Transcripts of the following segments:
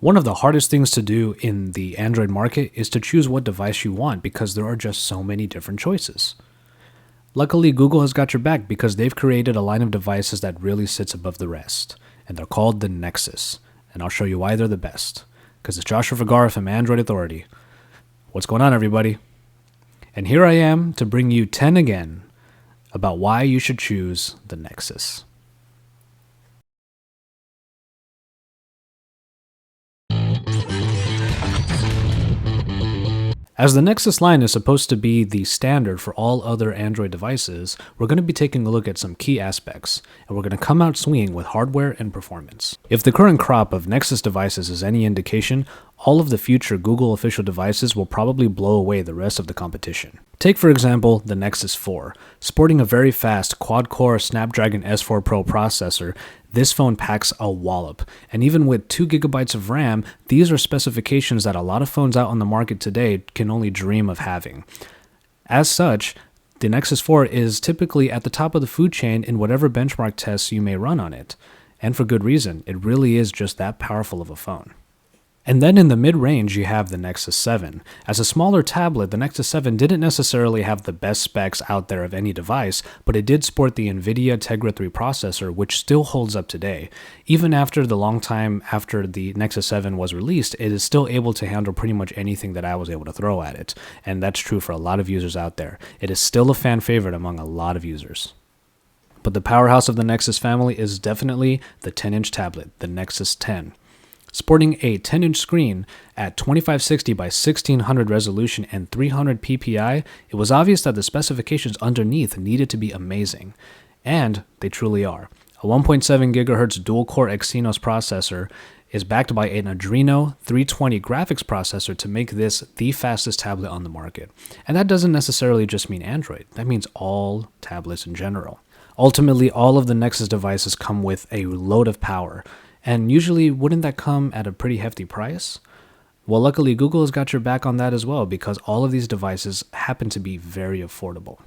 One of the hardest things to do in the Android market is to choose what device you want because there are just so many different choices. Luckily, Google has got your back because they've created a line of devices that really sits above the rest, and they're called the Nexus, and I'll show you why they're the best. Because it's Joshua Vergara from Android Authority. What's going on, everybody? And here I am to bring you 10 again about why you should choose the Nexus. As the Nexus line is supposed to be the standard for all other Android devices, we're going to be taking a look at some key aspects, and we're going to come out swinging with hardware and performance. If the current crop of Nexus devices is any indication, all of the future Google official devices will probably blow away the rest of the competition. Take for example the Nexus 4. Sporting a very fast quad-core Snapdragon S4 Pro processor, this phone packs a wallop, and even with 2GB of RAM, these are specifications that a lot of phones out on the market today can only dream of having. As such, the Nexus 4 is typically at the top of the food chain in whatever benchmark tests you may run on it, and for good reason. It really is just that powerful of a phone. And then in the mid-range, you have the Nexus 7. As a smaller tablet, the Nexus 7 didn't necessarily have the best specs out there of any device, but it did sport the NVIDIA Tegra 3 processor, which still holds up today. Even after the long time after the Nexus 7 was released, it is still able to handle pretty much anything that I was able to throw at it. And that's true for a lot of users out there. It is still a fan favorite among a lot of users. But the powerhouse of the Nexus family is definitely the 10-inch tablet, the Nexus 10. Sporting a 10-inch screen at 2560 by 1600 resolution and 300 ppi, it was obvious that the specifications underneath needed to be amazing. And they truly are. A 1.7 GHz dual-core Exynos processor is backed by an Adreno 320 graphics processor to make this the fastest tablet on the market. And that doesn't necessarily just mean Android, that means all tablets in general. Ultimately, all of the Nexus devices come with a load of power. And usually, wouldn't that come at a pretty hefty price? Well, luckily, Google has got your back on that as well because all of these devices happen to be very affordable.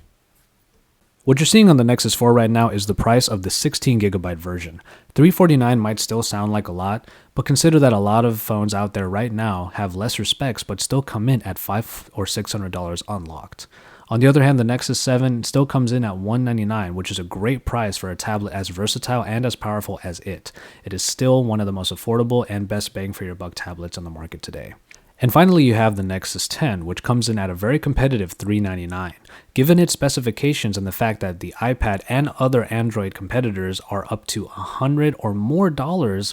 What you're seeing on the Nexus 4 right now is the price of the 16GB version. $349 might still sound like a lot, but consider that a lot of phones out there right now have lesser specs but still come in at $500 or $600 unlocked. On the other hand, the Nexus 7 still comes in at $199, which is a great price for a tablet as versatile and as powerful as it. It is still one of the most affordable and best bang for your buck tablets on the market today. And finally, you have the Nexus 10, which comes in at a very competitive $399. Given its specifications and the fact that the iPad and other Android competitors are up to $100 or more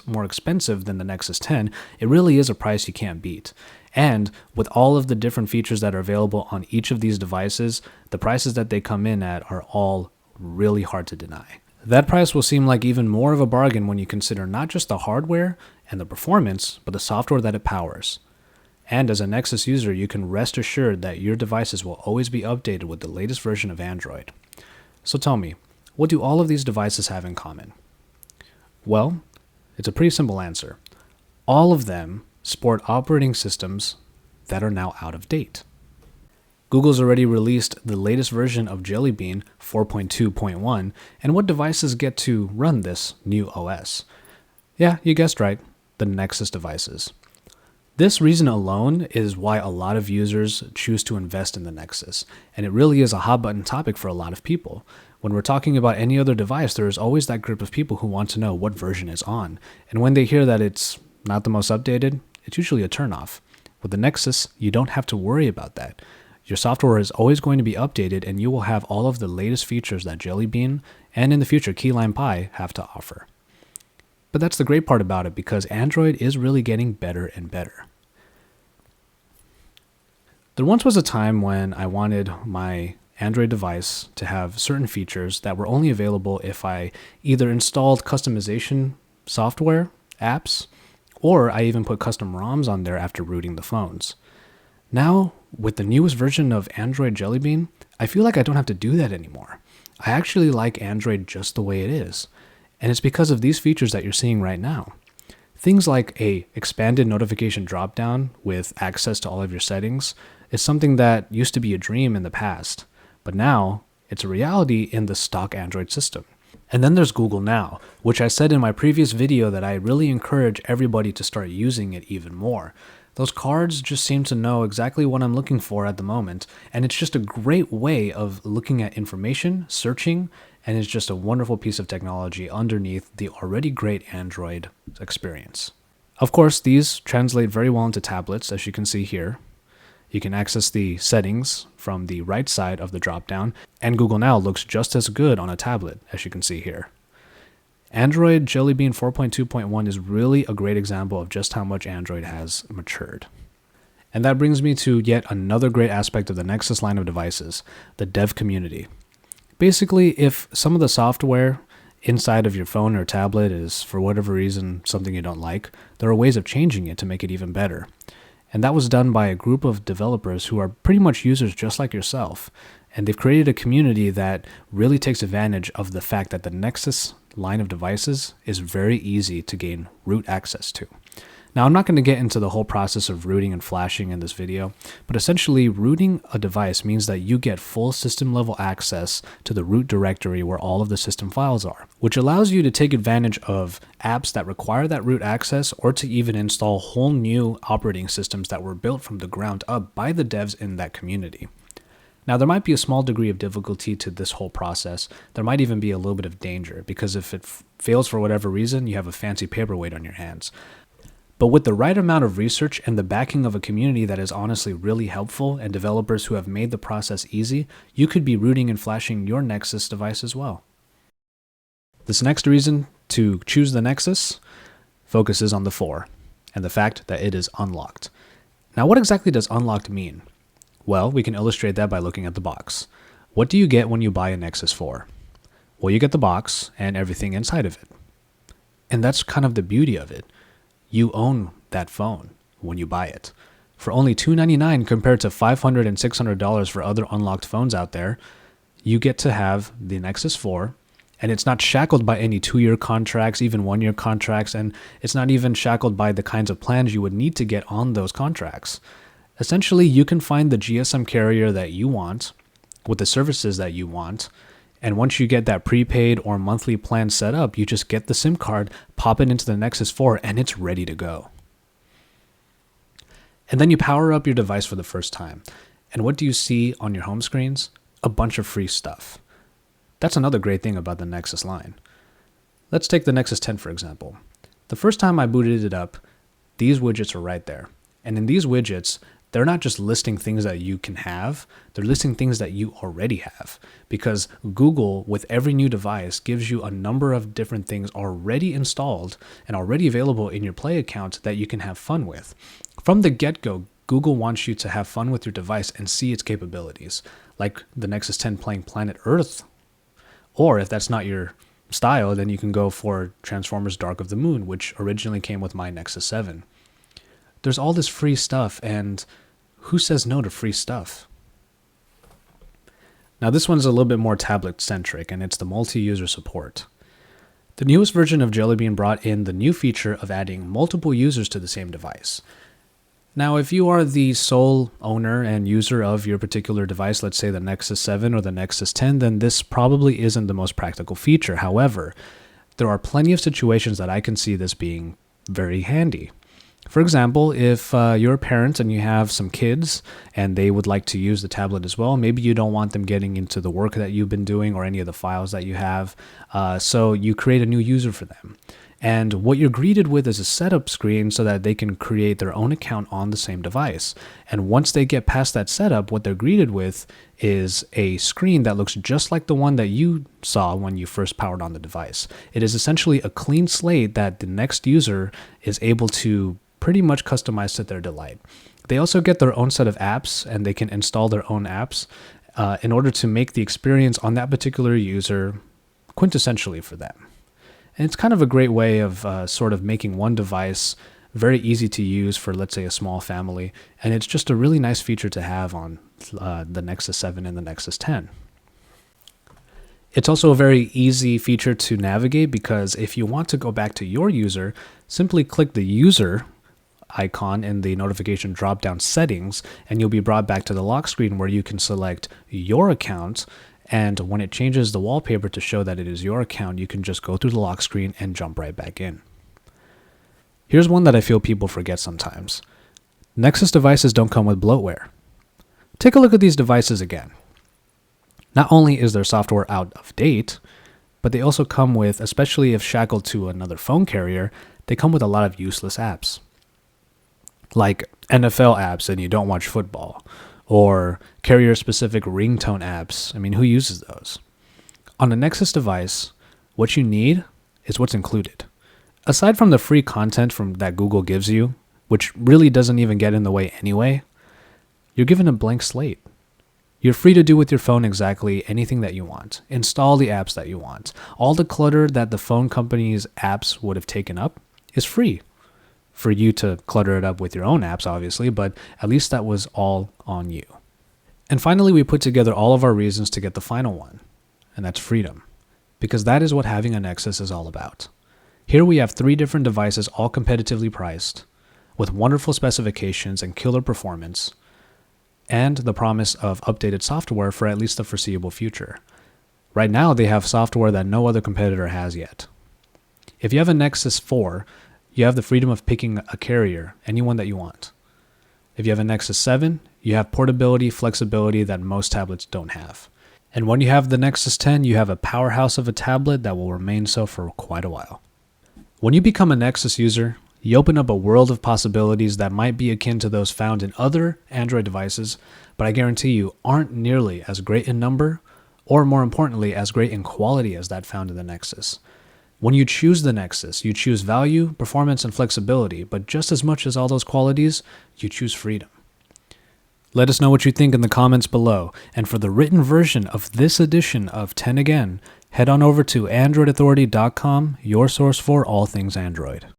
more expensive than the Nexus 10, it really is a price you can't beat. And with all of the different features that are available on each of these devices, the prices that they come in at are all really hard to deny. That price will seem like even more of a bargain when you consider not just the hardware and the performance, but the software that it powers. And as a Nexus user, you can rest assured that your devices will always be updated with the latest version of Android. So tell me, what do all of these devices have in common? Well, it's a pretty simple answer. All of them sport operating systems that are now out of date. Google's already released the latest version of Jelly Bean 4.2.1, and what devices get to run this new OS? Yeah, you guessed right, the Nexus devices. This reason alone is why a lot of users choose to invest in the Nexus, and it really is a hot button topic for a lot of people. When we're talking about any other device, there is always that group of people who want to know what version is on, and when they hear that it's not the most updated, it's usually a turnoff. With the Nexus, you don't have to worry about that. Your software is always going to be updated and you will have all of the latest features that Jelly Bean and in the future Key Lime Pie have to offer. But that's the great part about it because Android is really getting better and better. There once was a time when I wanted my Android device to have certain features that were only available if I either installed customization software, apps, or I even put custom ROMs on there after rooting the phones. Now, with the newest version of Android Jelly Bean, I feel like I don't have to do that anymore. I actually like Android just the way it is. And it's because of these features that you're seeing right now. Things like a expanded notification dropdown with access to all of your settings is something that used to be a dream in the past, but now it's a reality in the stock Android system. And then there's Google Now, which I said in my previous video that I really encourage everybody to start using it even more. Those cards just seem to know exactly what I'm looking for at the moment, and it's just a great way of looking at information, searching, and it's just a wonderful piece of technology underneath the already great Android experience. Of course, these translate very well into tablets, as you can see here. You can access the settings from the right side of the dropdown, and Google Now looks just as good on a tablet, as you can see here. Android Jelly Bean 4.2.1 is really a great example of just how much Android has matured. And that brings me to yet another great aspect of the Nexus line of devices, the dev community. Basically, if some of the software inside of your phone or tablet is, for whatever reason, something you don't like, there are ways of changing it to make it even better. And that was done by a group of developers who are pretty much users just like yourself. And they've created a community that really takes advantage of the fact that the Nexus line of devices is very easy to gain root access to. Now, I'm not going to get into the whole process of rooting and flashing in this video, but essentially rooting a device means that you get full system level access to the root directory where all of the system files are, which allows you to take advantage of apps that require that root access or to even install whole new operating systems that were built from the ground up by the devs in that community. Now, there might be a small degree of difficulty to this whole process. There might even be a little bit of danger because if it fails for whatever reason, you have a fancy paperweight on your hands. But with the right amount of research and the backing of a community that is honestly really helpful and developers who have made the process easy, you could be rooting and flashing your Nexus device as well. This next reason to choose the Nexus focuses on the 4 and the fact that it is unlocked. Now, what exactly does unlocked mean? Well, we can illustrate that by looking at the box. What do you get when you buy a Nexus 4? Well, you get the box and everything inside of it. And that's kind of the beauty of it. You own that phone when you buy it. For only $299 compared to $500 and $600 for other unlocked phones out there, you get to have the Nexus 4, and it's not shackled by any 2-year contracts, even 1-year contracts, and it's not even shackled by the kinds of plans you would need to get on those contracts. Essentially, you can find the GSM carrier that you want with the services that you want, and once you get that prepaid or monthly plan set up, you just get the SIM card, pop it into the Nexus 4, and it's ready to go. And then you power up your device for the first time. And what do you see on your home screens? A bunch of free stuff. That's another great thing about the Nexus line. Let's take the Nexus 10 for example. The first time I booted it up, these widgets are right there. And in these widgets, they're not just listing things that you can have, they're listing things that you already have. Because Google, with every new device, gives you a number of different things already installed and already available in your Play account that you can have fun with. From the get-go, Google wants you to have fun with your device and see its capabilities, like the Nexus 10 playing Planet Earth. Or if that's not your style, then you can go for Transformers Dark of the Moon, which originally came with my Nexus 7. There's all this free stuff, and who says no to free stuff? Now this one's a little bit more tablet-centric, and it's the multi-user support. The newest version of Jelly Bean brought in the new feature of adding multiple users to the same device. Now, if you are the sole owner and user of your particular device, let's say the Nexus 7 or the Nexus 10, then this probably isn't the most practical feature. However, there are plenty of situations that I can see this being very handy. For example, if you're a parent and you have some kids and they would like to use the tablet as well, maybe you don't want them getting into the work that you've been doing or any of the files that you have, so you create a new user for them. And what you're greeted with is a setup screen so that they can create their own account on the same device. And once they get past that setup, what they're greeted with is a screen that looks just like the one that you saw when you first powered on the device. It is essentially a clean slate that the next user is able to pretty much customize to their delight. They also get their own set of apps, and they can install their own apps in order to make the experience on that particular user quintessentially for them. And it's kind of a great way of sort of making one device very easy to use for, let's say, a small family. And it's just a really nice feature to have on the Nexus 7 and the Nexus 10. It's also a very easy feature to navigate because if you want to go back to your user, simply click the user icon in the notification drop-down settings, and you'll be brought back to the lock screen where you can select your account And when it changes the wallpaper to show that it is your account, you can just go through the lock screen and jump right back in. Here's one that I feel people forget sometimes. Nexus devices don't come with bloatware. Take a look at these devices again. Not only is their software out of date, but they also come with, especially if shackled to another phone carrier, they come with a lot of useless apps. Like NFL apps and you don't watch football, or carrier-specific ringtone apps. I mean, who uses those? On a Nexus device, what you need is what's included. Aside from the free content that Google gives you, which really doesn't even get in the way anyway, you're given a blank slate. You're free to do with your phone exactly anything that you want. Install the apps that you want. All the clutter that the phone company's apps would have taken up is free. For you to clutter it up with your own apps, obviously, but at least that was all on you. And finally, we put together all of our reasons to get the final one, and that's freedom, because that is what having a Nexus is all about. Here we have 3 different devices, all competitively priced, with wonderful specifications and killer performance, and the promise of updated software for at least the foreseeable future. Right now, they have software that no other competitor has yet. If you have a Nexus 4, you have the freedom of picking a carrier, anyone that you want. If you have a Nexus 7, you have portability, flexibility that most tablets don't have. And when you have the Nexus 10, you have a powerhouse of a tablet that will remain so for quite a while. When you become a Nexus user, you open up a world of possibilities that might be akin to those found in other Android devices, but I guarantee you aren't nearly as great in number, or more importantly, as great in quality as that found in the Nexus. When you choose the Nexus, you choose value, performance, and flexibility, but just as much as all those qualities, you choose freedom. Let us know what you think in the comments below, and for the written version of this edition of 10 Again, head on over to androidauthority.com, your source for all things Android.